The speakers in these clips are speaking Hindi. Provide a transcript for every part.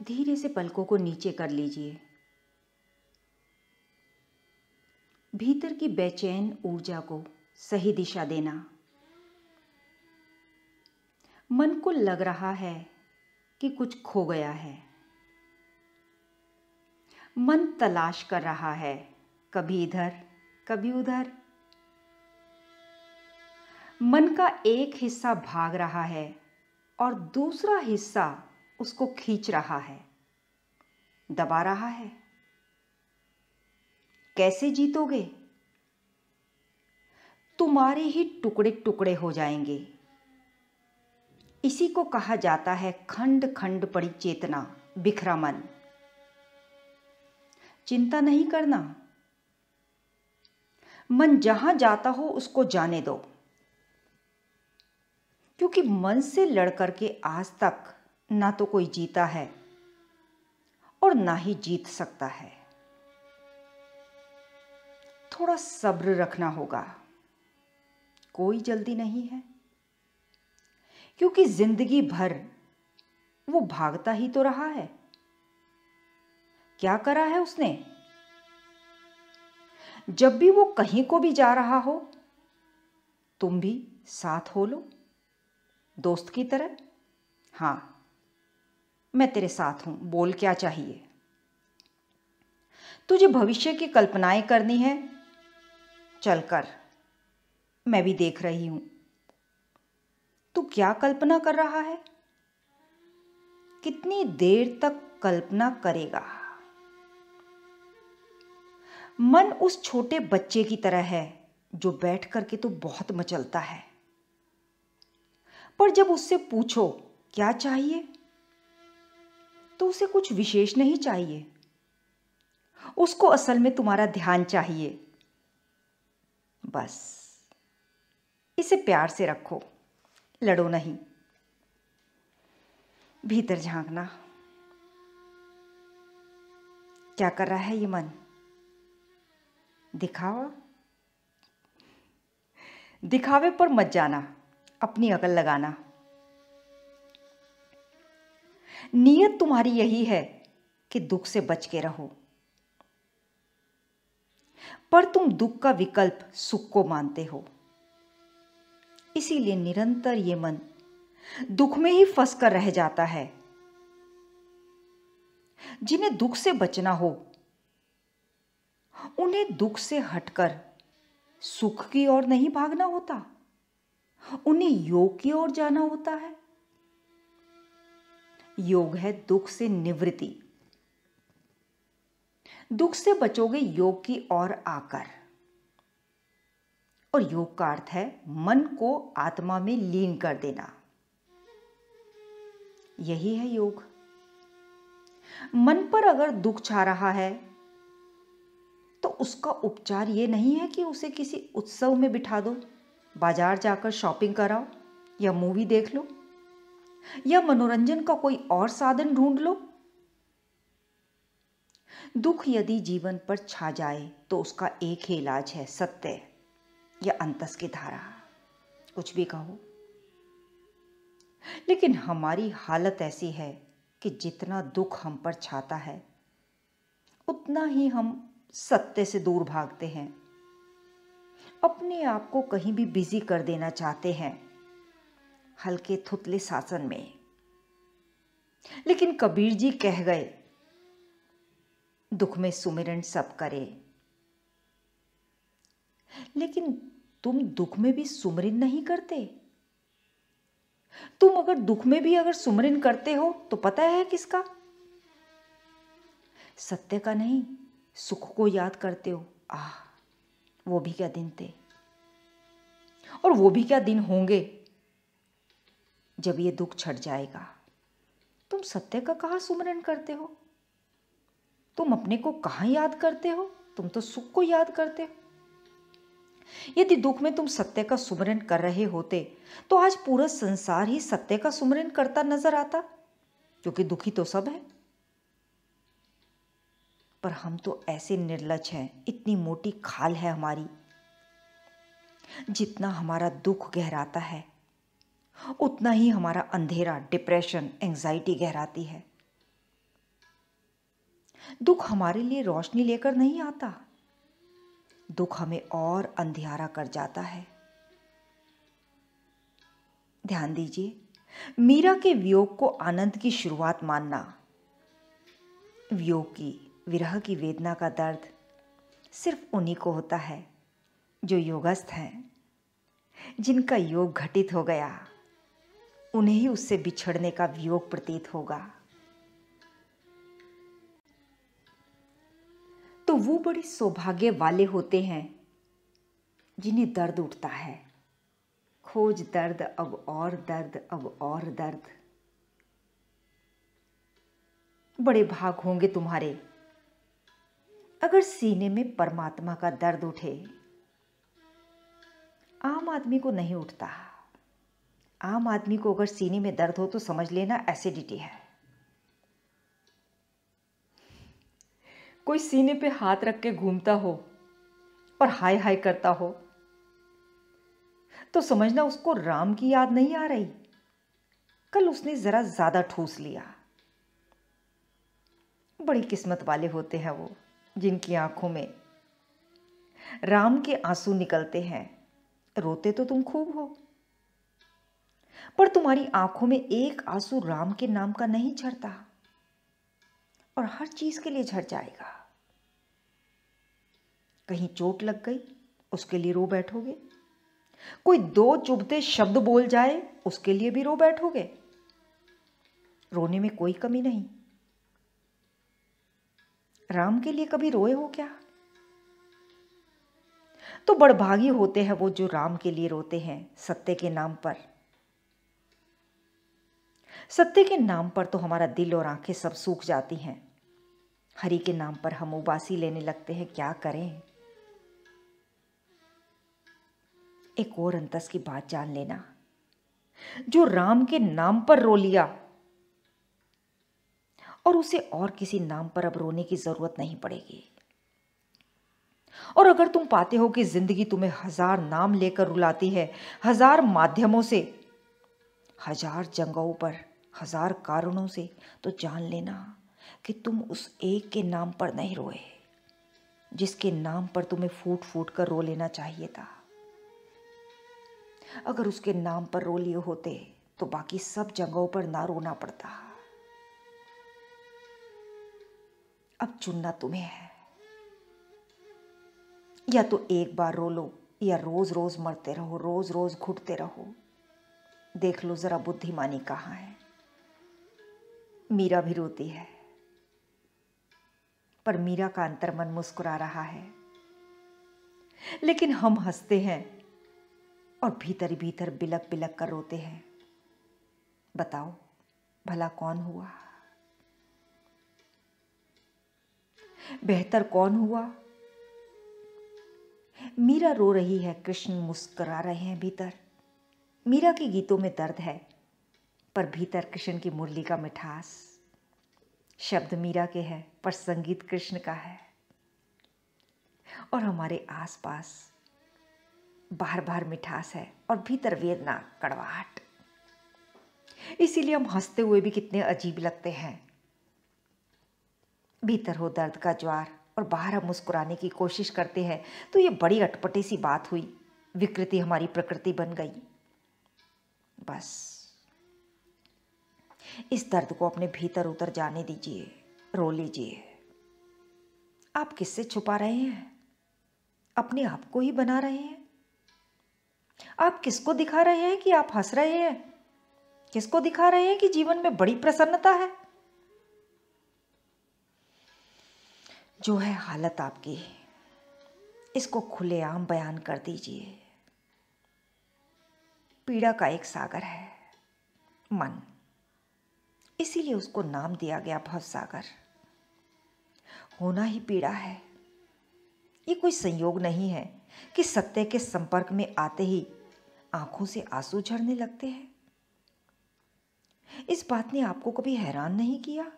धीरे से पलकों को नीचे कर लीजिए। भीतर की बेचैन ऊर्जा को सही दिशा देना। मन को लग रहा है कि कुछ खो गया है। मन तलाश कर रहा है, कभी इधर कभी उधर। मन का एक हिस्सा भाग रहा है और दूसरा हिस्सा उसको खींच रहा है, दबा रहा है। कैसे जीतोगे? तुम्हारे ही टुकड़े टुकड़े हो जाएंगे। इसी को कहा जाता है खंड खंड पड़ी चेतना, बिखरा मन। चिंता नहीं करना। मन जहां जाता हो उसको जाने दो, क्योंकि मन से लड़ करके आज तक ना तो कोई जीता है और ना ही जीत सकता है। थोड़ा सब्र रखना होगा। कोई जल्दी नहीं है, क्योंकि जिंदगी भर वो भागता ही तो रहा है। क्या करा है उसने? जब भी वो कहीं को भी जा रहा हो, तुम भी साथ हो लो, दोस्त की तरह। हाँ, मैं तेरे साथ हूं, बोल क्या चाहिए। तुझे भविष्य की कल्पनाएं करनी है, चल कर, मैं भी देख रही हूं। तू क्या कल्पना कर रहा है? कितनी देर तक कल्पना करेगा? मन उस छोटे बच्चे की तरह है जो बैठ करके तो बहुत मचलता है, पर जब उससे पूछो क्या चाहिए, तो उसे कुछ विशेष नहीं चाहिए। उसको असल में तुम्हारा ध्यान चाहिए। बस इसे प्यार से रखो, लड़ो नहीं। भीतर झांकना। क्या कर रहा है ये मन? दिखावा। दिखावे पर मत जाना, अपनी अकल लगाना। नीयत तुम्हारी यही है कि दुख से बच के रहो, पर तुम दुख का विकल्प सुख को मानते हो। इसीलिए निरंतर ये मन दुख में ही फंस कर रह जाता है। जिन्हें दुख से बचना हो, उन्हें दुख से हटकर सुख की ओर नहीं भागना होता, उन्हें योग की ओर जाना होता है। योग है दुख से निवृत्ति। दुख से बचोगे योग की ओर आकर। और योग का अर्थ है मन को आत्मा में लीन कर देना। यही है योग। मन पर अगर दुख छा रहा है, तो उसका उपचार यह नहीं है कि उसे किसी उत्सव में बिठा दो, बाजार जाकर शॉपिंग कराओ, या मूवी देख लो, या मनोरंजन का कोई और साधन ढूंढ लो। दुख यदि जीवन पर छा जाए तो उसका एक ही इलाज है, सत्य या अंतस की धारा, कुछ भी कहो। लेकिन हमारी हालत ऐसी है कि जितना दुख हम पर छाता है, उतना ही हम सत्य से दूर भागते हैं, अपने आप को कहीं भी बिजी कर देना चाहते हैं, हल्के थुतले शासन में। लेकिन कबीर जी कह गए, दुख में सुमिरन सब करे। लेकिन तुम दुख में भी सुमिरन नहीं करते। तुम अगर दुख में भी अगर सुमिरन करते हो तो पता है किसका? सत्य का नहीं, सुख को याद करते हो। आह, वो भी क्या दिन थे, और वो भी क्या दिन होंगे जब ये दुख छट जाएगा। तुम सत्य का कहाँ सुमिरन करते हो? तुम अपने को कहाँ याद करते हो? तुम तो सुख को याद करते हो। यदि दुख में तुम सत्य का सुमिरन कर रहे होते तो आज पूरा संसार ही सत्य का सुमिरन करता नजर आता, क्योंकि दुखी तो सब है। पर हम तो ऐसे निर्लज हैं, इतनी मोटी खाल है हमारी। जितना हमारा दुख गहराता है, उतना ही हमारा अंधेरा, डिप्रेशन, एंजाइटी गहराती है। दुख हमारे लिए रोशनी लेकर नहीं आता, दुख हमें और अंधियारा कर जाता है। ध्यान दीजिए, मीरा के वियोग को आनंद की शुरुआत मानना। वियोग की, विरह की वेदना का दर्द सिर्फ उन्हीं को होता है जो योगस्थ हैं, जिनका योग घटित हो गया, उन्हें ही उससे बिछड़ने का वियोग प्रतीत होगा। तो वो बड़े सौभाग्य वाले होते हैं जिन्हें दर्द उठता है। खोज दर्द, अब और दर्द, अब और दर्द। बड़े भाग होंगे तुम्हारे अगर सीने में परमात्मा का दर्द उठे। आम आदमी को नहीं उठता। आम आदमी को अगर सीने में दर्द हो तो समझ लेना एसिडिटी है। कोई सीने पे हाथ रख के घूमता हो और हाय हाय करता हो तो समझना उसको राम की याद नहीं आ रही, कल उसने जरा ज्यादा ठूस लिया। बड़ी किस्मत वाले होते हैं वो जिनकी आंखों में राम के आंसू निकलते हैं। रोते तो तुम खूब हो, पर तुम्हारी आंखों में एक आंसू राम के नाम का नहीं झरता, और हर चीज के लिए झर जाएगा। कहीं चोट लग गई उसके लिए रो बैठोगे, कोई दो चुभते शब्द बोल जाए उसके लिए भी रो बैठोगे। रोने में कोई कमी नहीं। राम के लिए कभी रोए हो क्या? तो बड़भागी होते हैं वो जो राम के लिए रोते हैं, सत्य के नाम पर। सत्य के नाम पर तो हमारा दिल और आंखें सब सूख जाती हैं। हरि के नाम पर हम उबासी लेने लगते हैं, क्या करें। एक और अंतस की बात जान लेना, जो राम के नाम पर रो लिया और उसे और किसी नाम पर अब रोने की जरूरत नहीं पड़ेगी। और अगर तुम पाते हो कि जिंदगी तुम्हें हजार नाम लेकर रुलाती है, हजार माध्यमों से, हजार जगहों पर, हजार कारणों से, तो जान लेना कि तुम उस एक के नाम पर नहीं रोए जिसके नाम पर तुम्हें फूट फूट कर रो लेना चाहिए था। अगर उसके नाम पर रो लिए होते तो बाकी सब जगहों पर ना रोना पड़ता। अब चुनना तुम्हें है, या तो एक बार रो लो या रोज रोज मरते रहो, रोज रोज घुटते रहो। देख लो जरा बुद्धिमानी कहाँ है। मीरा भी रोती है, पर मीरा का अंतर्मन मुस्कुरा रहा है, लेकिन हम हंसते हैं और भीतर भीतर बिलक बिलक कर रोते हैं। बताओ भला कौन हुआ? बेहतर कौन हुआ? मीरा रो रही है, कृष्ण मुस्कुरा रहे हैं भीतर। मीरा के गीतों में दर्द है, पर भीतर कृष्ण की मुरली का मिठास। शब्द मीरा के हैं, पर संगीत कृष्ण का है। और हमारे आसपास बाहर बाहर मिठास है और भीतर वेदना, कड़वाहट। इसीलिए हम हंसते हुए भी कितने अजीब लगते हैं। भीतर हो दर्द का ज्वार और बाहर हम मुस्कुराने की कोशिश करते हैं, तो ये बड़ी अटपटी सी बात हुई। विकृति हमारी प्रकृति बन गई। बस इस दर्द को अपने भीतर उतर जाने दीजिए, रो लीजिए। आप किससे छुपा रहे हैं? अपने आप को ही बना रहे हैं। आप किसको दिखा रहे हैं कि आप हंस रहे हैं? किसको दिखा रहे हैं कि जीवन में बड़ी प्रसन्नता है? जो है हालत आपकी, इसको खुलेआम बयान कर दीजिए। पीड़ा का एक सागर है मन, इसीलिए उसको नाम दिया गया भवसागर। होना ही पीड़ा है। ये कोई संयोग नहीं है कि सत्य के संपर्क में आते ही आंखों से आंसू झरने लगते हैं। इस बात ने आपको कभी हैरान नहीं किया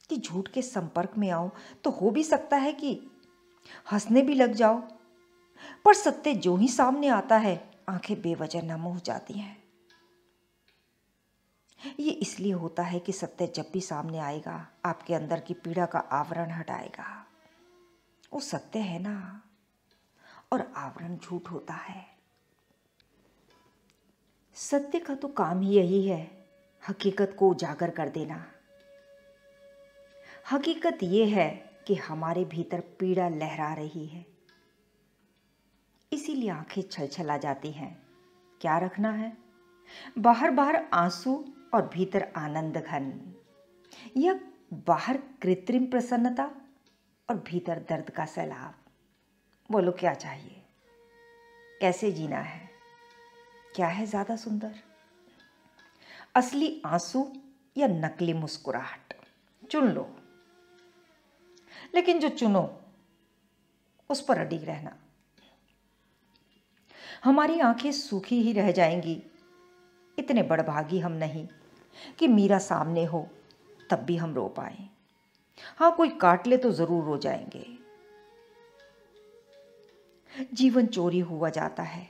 कि झूठ के संपर्क में आओ तो हो भी सकता है कि हंसने भी लग जाओ, पर सत्य जो ही सामने आता है आंखें बेवजह नम हो जाती हैं। ये इसलिए होता है कि सत्य जब भी सामने आएगा आपके अंदर की पीड़ा का आवरण हटाएगा। वो सत्य है ना, और आवरण झूठ होता है। सत्य का तो काम ही यही है, हकीकत को उजागर कर देना। हकीकत ये है कि हमारे भीतर पीड़ा लहरा रही है, इसीलिए आंखें छलछला जाती हैं। क्या रखना है? बाहर बाहर आंसू और भीतर आनंद घन, या बाहर कृत्रिम प्रसन्नता और भीतर दर्द का सैलाब। बोलो क्या चाहिए? कैसे जीना है? क्या है ज्यादा सुंदर, असली आंसू या नकली मुस्कुराहट? चुन लो, लेकिन जो चुनो उस पर अडिग रहना। हमारी आंखें सूखी ही रह जाएंगी। इतने बड़भागी हम नहीं कि मीरा सामने हो तब भी हम रो पाए। हाँ, कोई काट ले तो जरूर रो जाएंगे। जीवन चोरी हुआ जाता है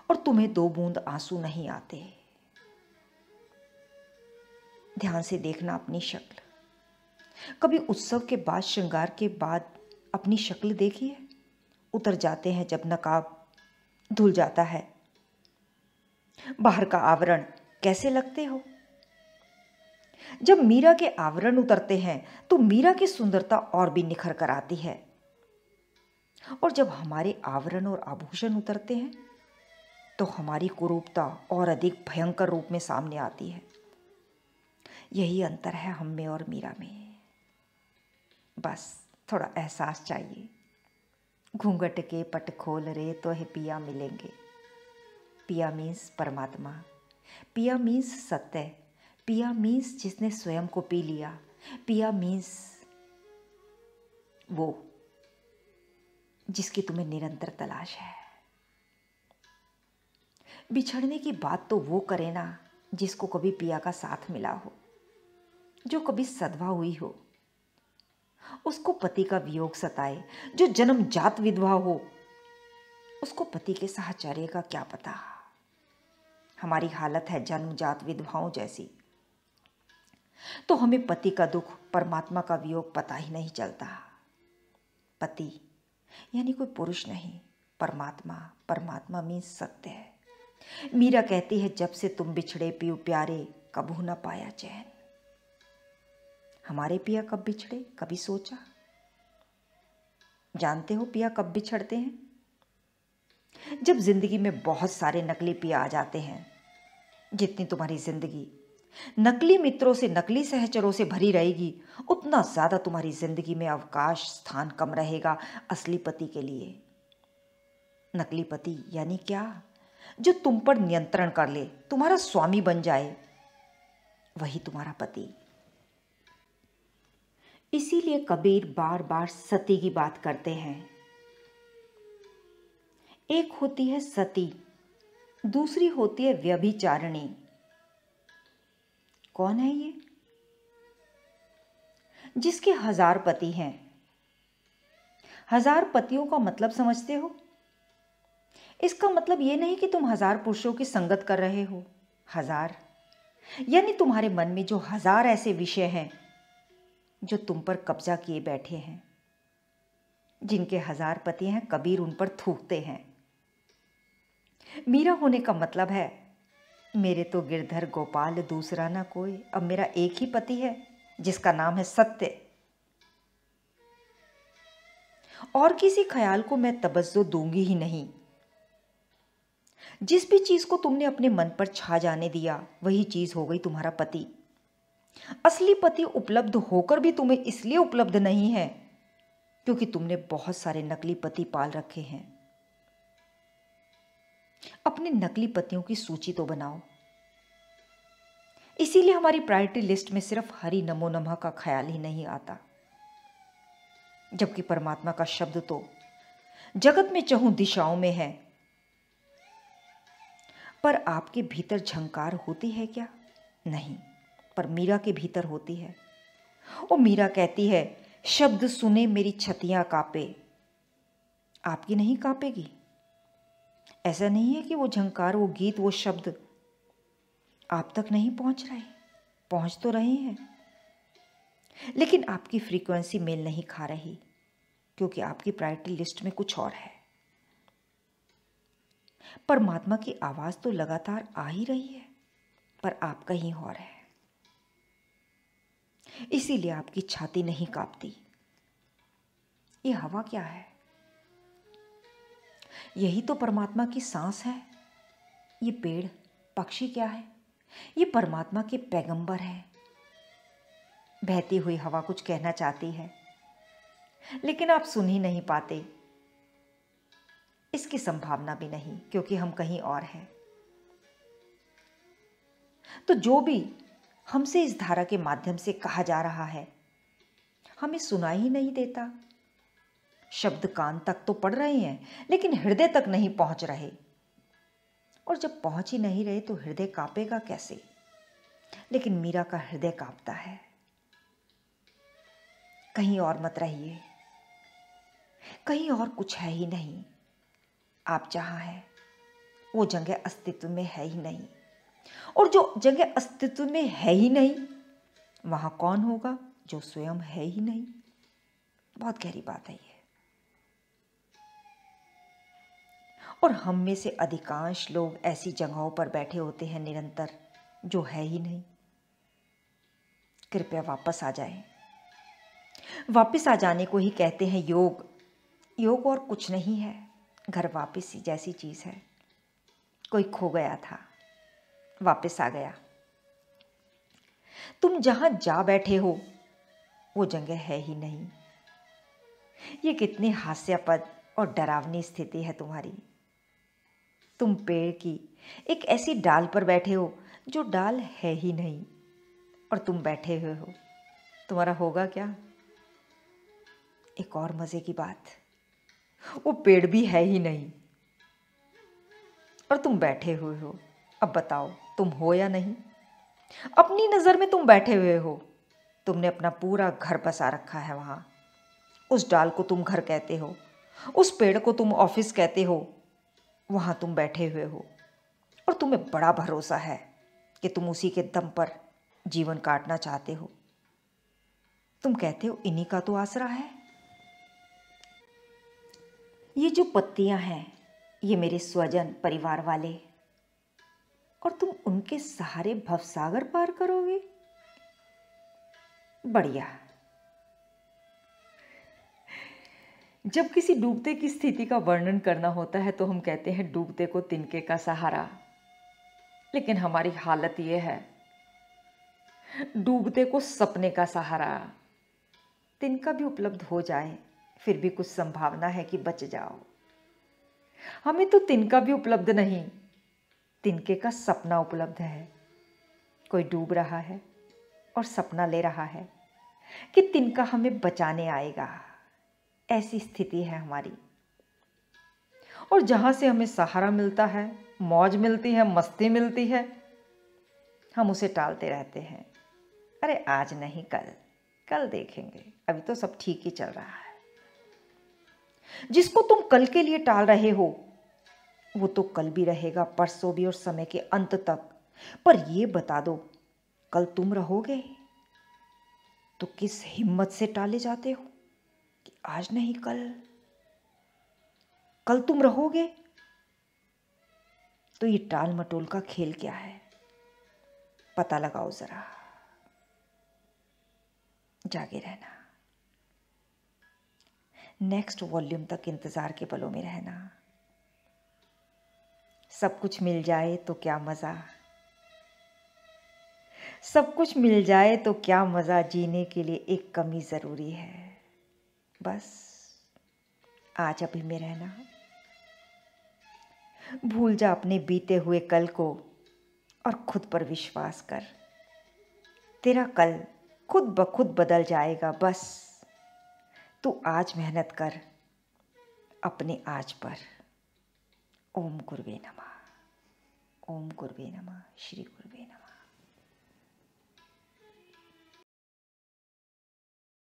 और तुम्हें 2 बूंद आंसू नहीं आते। ध्यान से देखना अपनी शक्ल। कभी उत्सव के बाद, श्रृंगार के बाद अपनी शक्ल देखी है? उतर जाते हैं जब नकाब धुल जाता है, बाहर का आवरण कैसे लगते हो? जब मीरा के आवरण उतरते हैं तो मीरा की सुंदरता और भी निखर कर आती है, और जब हमारे आवरण और आभूषण उतरते हैं तो हमारी कुरूपता और अधिक भयंकर रूप में सामने आती है। यही अंतर है हम में और मीरा में। बस थोड़ा एहसास चाहिए। घूंघट के पट खोल रे तो है पिया मिलेंगे। पिया मीन्स परमात्मा, पिया मीन्स सत्य, पिया मीन्स जिसने स्वयं को पी लिया, पिया मीन्स वो जिसकी तुम्हें निरंतर तलाश है। बिछड़ने की बात तो वो करे ना जिसको कभी पिया का साथ मिला हो, जो कभी सदवा हुई हो। उसको पति का वियोग सताए, जो जन्मजात विधवा हो उसको पति के साहचर्य का क्या पता। हमारी हालत है जन्मजात विधवाओं जैसी, तो हमें पति का दुख, परमात्मा का वियोग पता ही नहीं चलता। पति यानी कोई पुरुष नहीं, परमात्मा। परमात्मा मीन्स सत्य है। मीरा कहती है, जब से तुम बिछड़े पियो प्यारे, कबू न पाया चैन। हमारे पिया कब बिछड़े, कभी सोचा? जानते हो पिया कब बिछड़ते हैं? जब जिंदगी में बहुत सारे नकली पिया आ जाते हैं। जितनी तुम्हारी जिंदगी नकली मित्रों से, नकली सहचरों से भरी रहेगी, उतना ज्यादा तुम्हारी जिंदगी में अवकाश, स्थान कम रहेगा असली पति के लिए। नकली पति यानी क्या? जो तुम पर नियंत्रण कर ले, तुम्हारा स्वामी बन जाए, वही तुम्हारा पति। इसीलिए कबीर बार बार सती की बात करते हैं। एक होती है सती, दूसरी होती है व्यभिचारिणी। कौन है ये? जिसके 1000 पति हैं। 1000 पतियों का मतलब समझते हो? इसका मतलब ये नहीं कि तुम 1000 पुरुषों की संगत कर रहे हो। 1000 यानी तुम्हारे मन में जो 1000 ऐसे विषय हैं जो तुम पर कब्जा किए बैठे हैं। जिनके 1000 पति हैं, कबीर उन पर थूकते हैं। मीरा होने का मतलब है, मेरे तो गिरधर गोपाल दूसरा ना कोई, अब मेरा एक ही पति है जिसका नाम है सत्य। और किसी ख्याल को मैं तवज्जो दूंगी ही नहीं। जिस भी चीज को तुमने अपने मन पर छा जाने दिया, वही चीज हो गई तुम्हारा पति। असली पति उपलब्ध होकर भी तुम्हें इसलिए उपलब्ध नहीं है क्योंकि तुमने बहुत सारे नकली पति पाल रखे हैं। अपने नकली पतियों की सूची तो बनाओ। इसीलिए हमारी प्रायोरिटी लिस्ट में सिर्फ हरि नमो नमः का ख्याल ही नहीं आता, जबकि परमात्मा का शब्द तो जगत में चहुं दिशाओं में है। पर आपके भीतर झंकार होती है क्या? नहीं, पर मीरा के भीतर होती है। और मीरा कहती है, शब्द सुने मेरी छतियां कांपे। आपकी नहीं कांपेगी? ऐसा नहीं है कि वो झंकार, वो गीत, वो शब्द आप तक नहीं पहुंच रहे, पहुंच तो रहे हैं, लेकिन आपकी फ्रीक्वेंसी मेल नहीं खा रही, क्योंकि आपकी प्रायोरिटी लिस्ट में कुछ और है। परमात्मा की आवाज तो लगातार आ ही रही है, पर आप कहीं और है, इसीलिए आपकी छाती नहीं कांपती। ये हवा क्या है? यही तो परमात्मा की सांस है। ये पेड़ पक्षी क्या है? ये परमात्मा के पैगंबर हैं। बहती हुई हवा कुछ कहना चाहती है, लेकिन आप सुन ही नहीं पाते। इसकी संभावना भी नहीं, क्योंकि हम कहीं और हैं। तो जो भी हमसे इस धारा के माध्यम से कहा जा रहा है, हमें सुनाई ही नहीं देता। शब्द कान तक तो पड़ रहे हैं, लेकिन हृदय तक नहीं पहुंच रहे। और जब पहुंच ही नहीं रहे तो हृदय कांपेगा कैसे? लेकिन मीरा का हृदय कांपता है। कहीं और मत रहिए, कहीं और कुछ है ही नहीं। आप जहां हैं वो जगह अस्तित्व में है ही नहीं, और जो जगह अस्तित्व में है ही नहीं, वहां कौन होगा जो स्वयं है ही नहीं? बहुत गहरी बात है ये। और हम में से अधिकांश लोग ऐसी जगहों पर बैठे होते हैं निरंतर, जो है ही नहीं। कृपया वापस आ जाएं। वापस आ जाने को ही कहते हैं योग। योग और कुछ नहीं है, घर वापस ही जैसी चीज है। कोई खो गया था, वापस आ गया। तुम जहां जा बैठे हो वो जगह है ही नहीं। ये कितनी हास्यास्पद और डरावनी स्थिति है तुम्हारी। तुम पेड़ की एक ऐसी डाल पर बैठे हो जो डाल है ही नहीं, और तुम बैठे हुए हो। तुम्हारा होगा क्या? एक और मजे की बात, वो पेड़ भी है ही नहीं और तुम बैठे हुए हो। अब बताओ, तुम हो या नहीं? अपनी नजर में तुम बैठे हुए हो। तुमने अपना पूरा घर बसा रखा है वहां। उस डाल को तुम घर कहते हो, उस पेड़ को तुम ऑफिस कहते हो। वहां तुम बैठे हुए हो और तुम्हें बड़ा भरोसा है कि तुम उसी के दम पर जीवन काटना चाहते हो। तुम कहते हो इन्हीं का तो आसरा है। ये जो पत्तियां हैं, ये मेरे स्वजन परिवार वाले, और तुम उनके सहारे भवसागर पार करोगे। बढ़िया। जब किसी डूबते की स्थिति का वर्णन करना होता है तो हम कहते हैं डूबते को तिनके का सहारा, लेकिन हमारी हालत यह है, डूबते को सपने का सहारा। तिनका भी उपलब्ध हो जाए फिर भी कुछ संभावना है कि बच जाओ। हमें तो तिनका भी उपलब्ध नहीं, तिनके का सपना उपलब्ध है। कोई डूब रहा है और सपना ले रहा है कि तिनका हमें बचाने आएगा। ऐसी स्थिति है हमारी। और जहां से हमें सहारा मिलता है, मौज मिलती है, मस्ती मिलती है, हम उसे टालते रहते हैं। अरे आज नहीं, कल, कल देखेंगे, अभी तो सब ठीक ही चल रहा है। जिसको तुम कल के लिए टाल रहे हो वो तो कल भी रहेगा, परसों भी और समय के अंत तक। पर ये बता दो, कल तुम रहोगे? तो किस हिम्मत से टाले जाते हो कि आज नहीं कल? कल तुम रहोगे? तो ये टाल मटोल का खेल क्या है? पता लगाओ जरा। जागे रहना। नेक्स्ट वॉल्यूम तक इंतजार के पलों में रहना। सब कुछ मिल जाए तो क्या मजा, सब कुछ मिल जाए तो क्या मजा। जीने के लिए एक कमी जरूरी है, बस आज अभी में रहना। भूल जा अपने बीते हुए कल को और खुद पर विश्वास कर। तेरा कल खुद ब खुद बदल जाएगा। बस तू आज मेहनत कर अपने आज पर। ओम गुरुवे नमः। ओम गुरुवे नमः। श्री गुरुवे नमः।